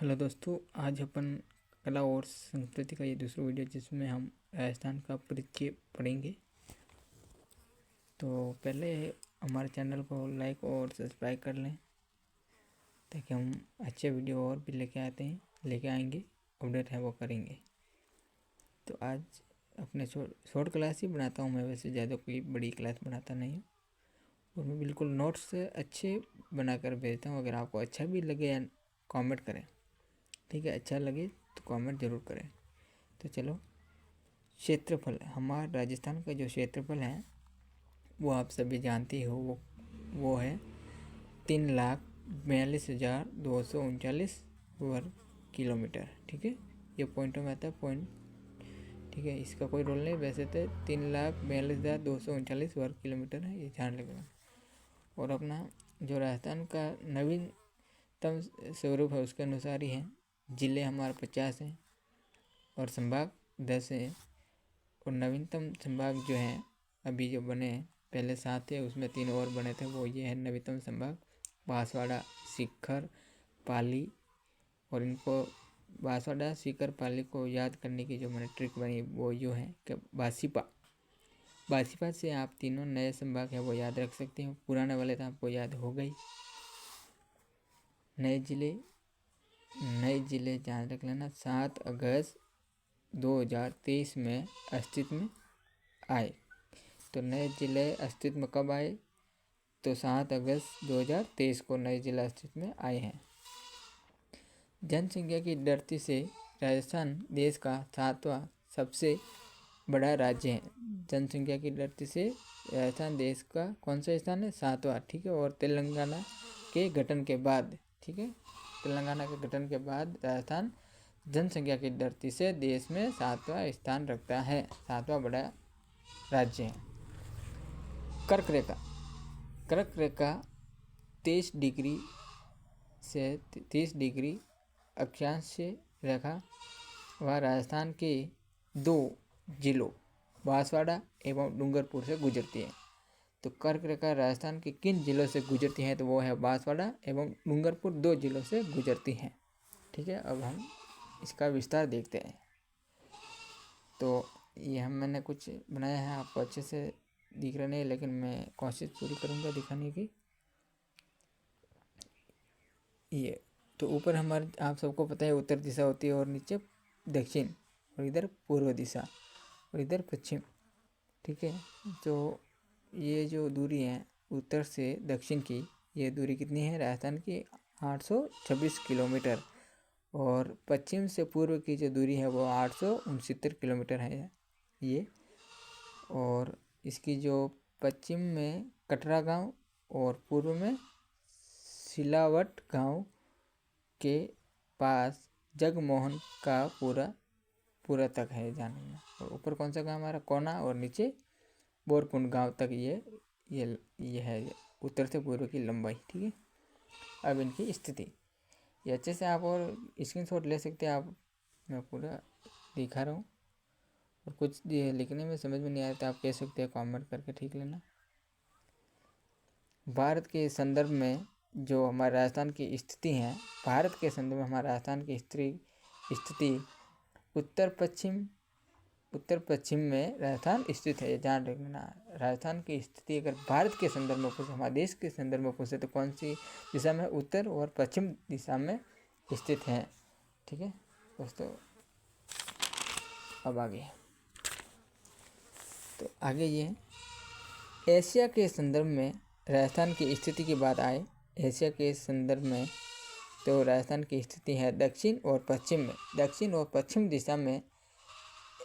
Hello दोस्तों, आज अपन कला और संस्कृति का ये दूसरा वीडियो जिसमें हम राजस्थान का परिचय पढ़ेंगे। तो पहले हमारे चैनल को लाइक और सब्सक्राइब कर लें ताकि हम अच्छे वीडियो और भी लेके आएंगे, अपडेट है वो करेंगे। तो आज अपने शॉर्ट क्लास ही बनाता हूँ मैं, वैसे ज़्यादा कोई बड़ी क्लास बनाता नहीं हूँ और मैं बिल्कुल नोट्स अच्छे बनाकर भेजता हूँ। अगर आपको अच्छा भी लगे या कमेंट करें, ठीक है, अच्छा लगे तो कमेंट ज़रूर करें। तो चलो, क्षेत्रफल, हमारा राजस्थान का जो क्षेत्रफल है वो आप सभी जानते हो, वो है 3,42,239 वर्ग किलोमीटर। ठीक है, ये पॉइंटों में आता है पॉइंट। ठीक है, इसका कोई रोल नहीं, वैसे तो 3,42,239 वर्ग किलोमीटर है, ये ध्यान रखना। और अपना जो राजस्थान का नवीनतम स्वरूप है उसके अनुसार ही है। ज़िले हमारे 50 हैं और संभाग 10 हैं। और नवीनतम संभाग जो हैं अभी जो बने हैं, पहले 7 थे, उसमें 3 और बने थे, वो ये है नवीनतम संभाग बांसवाड़ा, सीकर, पाली। और इनको बांसवाड़ा, सीकर, पाली को याद करने की जो मैंने ट्रिक बनी वो यूँ है कि बासीपा से आप तीनों नए संभाग है वो याद रख सकते हो। पुराने वाले तो आपको याद हो गई। नए जिले ध्यान रख लेना। 7 अगस्त 2023 में अस्तित्व में आए। तो नए जिले अस्तित्व में कब आए? तो 7 अगस्त 2023 को नए जिला अस्तित्व में आए हैं। जनसंख्या की दृष्टि से राजस्थान देश का 7वां सबसे बड़ा राज्य है। जनसंख्या की दृष्टि से राजस्थान देश का कौन सा स्थान है? 7वां। ठीक है, और तेलंगाना के गठन के बाद, ठीक है, तेलंगाना के गठन के बाद राजस्थान जनसंख्या की दृष्टि से देश में 7वां स्थान रखता है, 7वां बड़ा राज्य है। कर्क रेखा 30 डिग्री अक्षांश से रेखा वह राजस्थान के 2 जिलों बांसवाड़ा एवं डूंगरपुर से गुजरती है। तो कर्क रेखा राजस्थान के किन जिलों से गुजरती है? तो वो है बांसवाड़ा एवं डूंगरपुर, 2 जिलों से गुजरती हैं। ठीक है, अब हम इसका विस्तार देखते हैं। तो ये मैंने कुछ बनाया है, आपको अच्छे से दिख रहा नहीं, लेकिन मैं कोशिश पूरी करूँगा दिखाने की। ये तो ऊपर हमारे आप सबको पता है उत्तर दिशा होती है और नीचे दक्षिण, और इधर पूर्व दिशा और इधर पश्चिम। ठीक है, तो ये जो दूरी है उत्तर से दक्षिण की, ये दूरी कितनी है राजस्थान की? 826 किलोमीटर। और पश्चिम से पूर्व की जो दूरी है वो 869 किलोमीटर है ये। और इसकी जो पश्चिम में कटरा गांव और पूर्व में सिलावट गांव के पास जगमोहन का पूरा तक है जानना। और ऊपर कौन सा गांव हमारा? कोना, और नीचे बोरकुंड गांव तक ये है उत्तर से पूर्व की लंबाई। ठीक है, अब इनकी स्थिति ये अच्छे से आप और स्क्रीनशॉट ले सकते हैं आप, मैं पूरा दिखा रहा हूँ। और कुछ लिखने में समझ में नहीं आया तो आप कह सकते हैं कमेंट करके ठीक लेना। भारत के संदर्भ में जो हमारे राजस्थान की स्थिति है, भारत के संदर्भ में हमारे राजस्थान की स्थिति उत्तर पश्चिम में राजस्थान स्थित है, ये ध्यान रखना। राजस्थान की स्थिति अगर भारत के संदर्भ में पूछे, हमारे देश के संदर्भ में पूछे, तो कौन सी दिशा में? उत्तर और पश्चिम दिशा में स्थित है। ठीक है दोस्तों, अब आगे तो आगे ये एशिया के संदर्भ में राजस्थान की स्थिति की बात आए, एशिया के संदर्भ में तो राजस्थान की स्थिति है दक्षिण और पश्चिम में। दक्षिण और पश्चिम दिशा में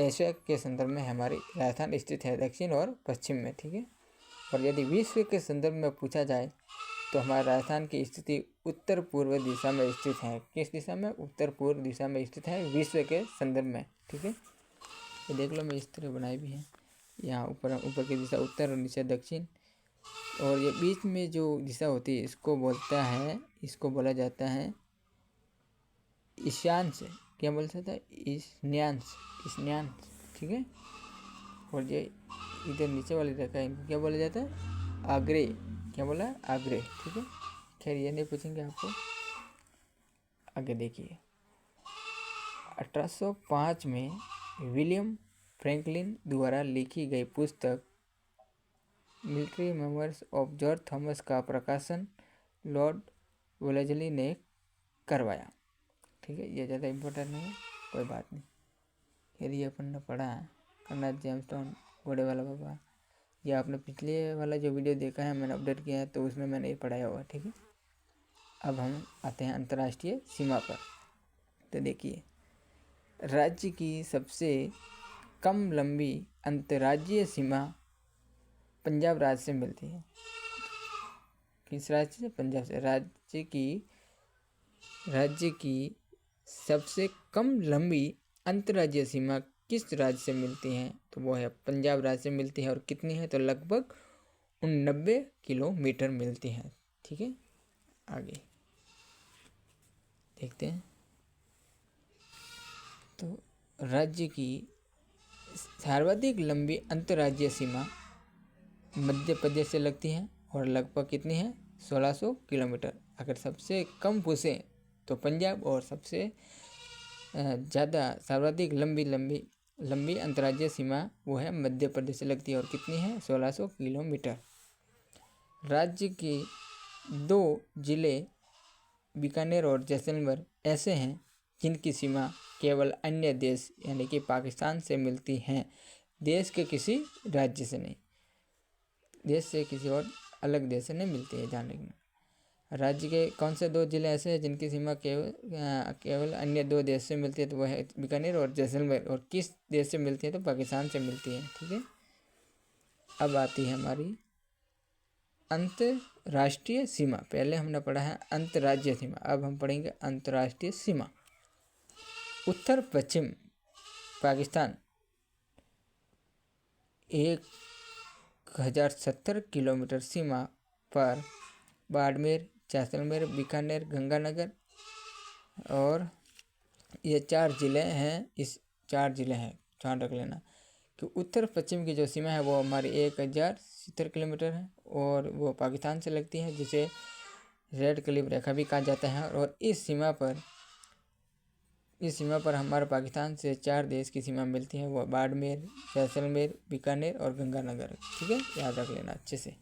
एशिया के संदर्भ में हमारी राजस्थान स्थित है, दक्षिण और पश्चिम में। ठीक है, और यदि विश्व के संदर्भ में पूछा जाए तो हमारे राजस्थान की स्थिति उत्तर पूर्व दिशा में स्थित है। किस दिशा में? उत्तर पूर्व दिशा में स्थित है विश्व के संदर्भ में। ठीक है, ये देख लो, मैं इस तरह बनाई भी है। यहाँ ऊपर की दिशा उत्तर और नीचे दक्षिण, और ये बीच में जो दिशा होती है इसको बोला जाता है ईशान्य। क्या बोल सकता है? ईशान्य। ठीक है, और ये इधर नीचे वाली रेखा है, इनको क्या बोला जाता है? आग्नेय। क्या बोला? आग्नेय। ठीक है, खैर ये नहीं पूछेंगे आपको। आगे देखिए, 1805 में विलियम फ्रैंकलिन द्वारा लिखी गई पुस्तक military memoirs of George Thomas का प्रकाशन लॉर्ड वोलेजली ने करवाया। ठीक है, ये ज़्यादा इम्पोर्टेंट नहीं है, कोई बात नहीं। फिर ये अपन ने पढ़ा है कर्नल जेम्सटोन, घोड़े वाला बाबा। ये आपने पिछले वाला जो वीडियो देखा है मैंने अपडेट किया है, तो उसमें मैंने ये पढ़ाया हुआ। ठीक है, अब हम आते हैं अंतर्राष्ट्रीय सीमा पर। तो देखिए, राज्य की सबसे कम लंबी अंतर्राज्यीय सीमा पंजाब राज्य से मिलती है। किस राज्य से? पंजाब से। राज्य की सबसे कम लंबी अंतर्राज्यीय सीमा किस राज्य से मिलती है? तो वो है पंजाब राज्य से मिलती है। और कितनी है? तो लगभग 90 किलोमीटर मिलती है। ठीक है, आगे देखते हैं। तो राज्य की सर्वाधिक लंबी अंतर्राज्यीय सीमा मध्य प्रदेश से लगती है और लगभग कितनी है? 1600 किलोमीटर। अगर सबसे कम पूछे तो पंजाब, और सबसे ज़्यादा सर्वाधिक लंबी अंतर्राज्यीय सीमा वो है मध्य प्रदेश से लगती है और कितनी है? 1600 किलोमीटर। राज्य के 2 जिले बीकानेर और जैसलमेर ऐसे हैं जिनकी सीमा केवल अन्य देश यानी कि पाकिस्तान से मिलती हैं, देश के किसी राज्य से नहीं, देश से किसी और अलग देश से नहीं मिलती है, ध्यान रखना। राज्य के कौन से 2 जिले ऐसे हैं जिनकी सीमा केवल अन्य 2 देश से मिलती है? तो वह है बीकानेर और जैसलमेर। और किस देश से मिलती है? तो पाकिस्तान से मिलती है। ठीक है, अब आती है हमारी अंतर्राष्ट्रीय सीमा। पहले हमने पढ़ा है अंतर्राज्यीय सीमा, अब हम पढ़ेंगे अंतर्राष्ट्रीय सीमा। उत्तर पश्चिम पाकिस्तान 1070 किलोमीटर सीमा पर बाड़मेर, जैसलमेर, बीकानेर, गंगानगर और ये 4 ज़िले हैं। इस 4 ज़िले हैं, ध्यान रख लेना कि उत्तर पश्चिम की जो सीमा है वो हमारी 1070 किलोमीटर है और वो पाकिस्तान से लगती है, जिसे रेड क्लिफ रेखा भी कहा जाता है। और इस सीमा पर हमारे पाकिस्तान से 4 देश की सीमा मिलती है, वो बाड़मेर, जैसलमेर, बीकानेर और गंगानगर। ठीक है, याद रख लेना अच्छे से।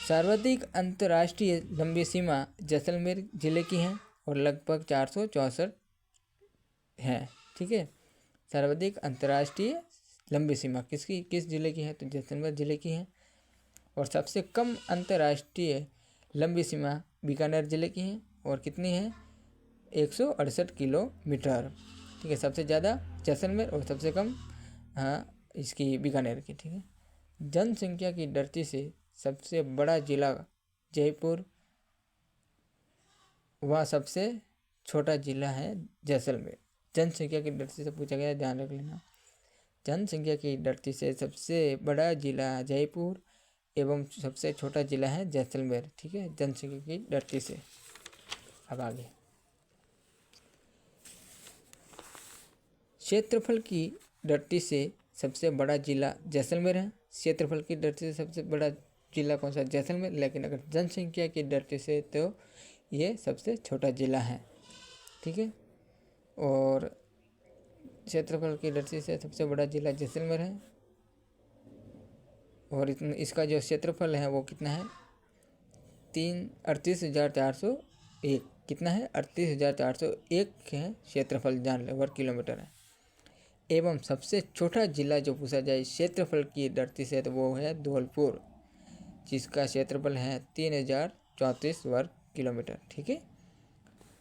सर्वाधिक अंतर्राष्ट्रीय लंबी सीमा जैसलमेर जिले की है और लगभग 464 है। ठीक है, सर्वाधिक अंतर्राष्ट्रीय लंबी सीमा किस जिले की है? तो जैसलमेर जिले की है। और सबसे कम अंतर्राष्ट्रीय लंबी सीमा बीकानेर जिले की है और कितनी है? 168 किलोमीटर। ठीक है, सबसे ज़्यादा जैसलमेर और सबसे कम इसकी बीकानेर की। ठीक है, जनसंख्या की दृष्टि से सबसे बड़ा जिला जयपुर, वह सबसे छोटा जिला है जैसलमेर। जनसंख्या की दृष्टि से पूछा गया, ध्यान रख लेना। जनसंख्या की दृष्टि से सबसे बड़ा जिला जयपुर एवं सबसे छोटा जिला है जैसलमेर। ठीक है, जनसंख्या की दृष्टि से। अब आगे, क्षेत्रफल की दृष्टि से सबसे बड़ा जिला जैसलमेर है। क्षेत्रफल की दृष्टि से सबसे बड़ा जिला कौन सा? जैसलमेर। लेकिन अगर जनसंख्या की दृष्टि से तो ये सबसे छोटा जिला है। ठीक है, और क्षेत्रफल की दृष्टि से सबसे बड़ा जिला जैसलमेर है। और इसका जो क्षेत्रफल है वो कितना है? 38,401। कितना है? 38,401 है क्षेत्रफल, जान ले, वर्ग किलोमीटर है। एवं सबसे छोटा जिला जो पूछा जाए क्षेत्रफल की दृष्टि से तो वो है धौलपुर, जिसका क्षेत्रफल है 3034 वर्ग किलोमीटर। ठीक है,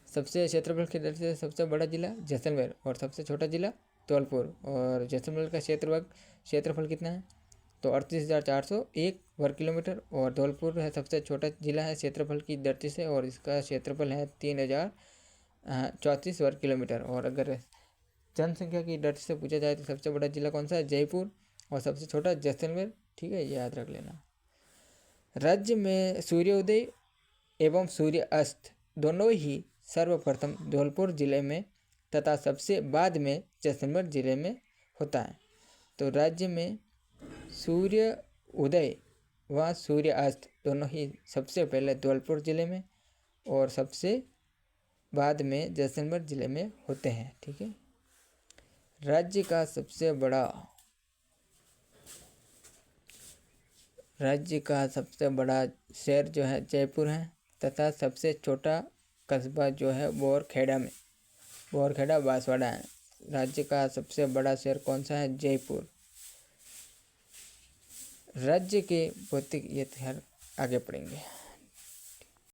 सबसे क्षेत्रफल की दृष्टि से सबसे बड़ा जिला जैसलमेर और सबसे छोटा जिला धौलपुर। और जैसलमेर का क्षेत्रफल कितना है? तो 38,401 वर्ग किलोमीटर। और धौलपुर है सबसे छोटा जिला है क्षेत्रफल की दृष्टि से और इसका क्षेत्रफल है 3034 वर्ग किलोमीटर। और अगर जनसंख्या की दृष्टि से पूछा जाए तो सबसे बड़ा जिला कौन सा है? जयपुर। और सबसे छोटा जैसलमेर। ठीक है, ये याद रख लेना। राज्य में सूर्योदय एवं सूर्य अस्त दोनों ही सर्वप्रथम धौलपुर जिले में तथा सबसे बाद में जैसलमेर जिले में होता है। तो राज्य में सूर्य उदय व सूर्य अस्त दोनों ही सबसे पहले धौलपुर जिले में और सबसे बाद में जैसलमेर ज़िले में होते हैं। ठीक है। राज्य का सबसे बड़ा शहर जो है जयपुर है तथा सबसे छोटा कस्बा जो है बोरखेड़ा बांसवाड़ा है। राज्य का सबसे बड़ा शहर कौन सा है? जयपुर। राज्य के भौतिक इतिहास आगे पढ़ेंगे।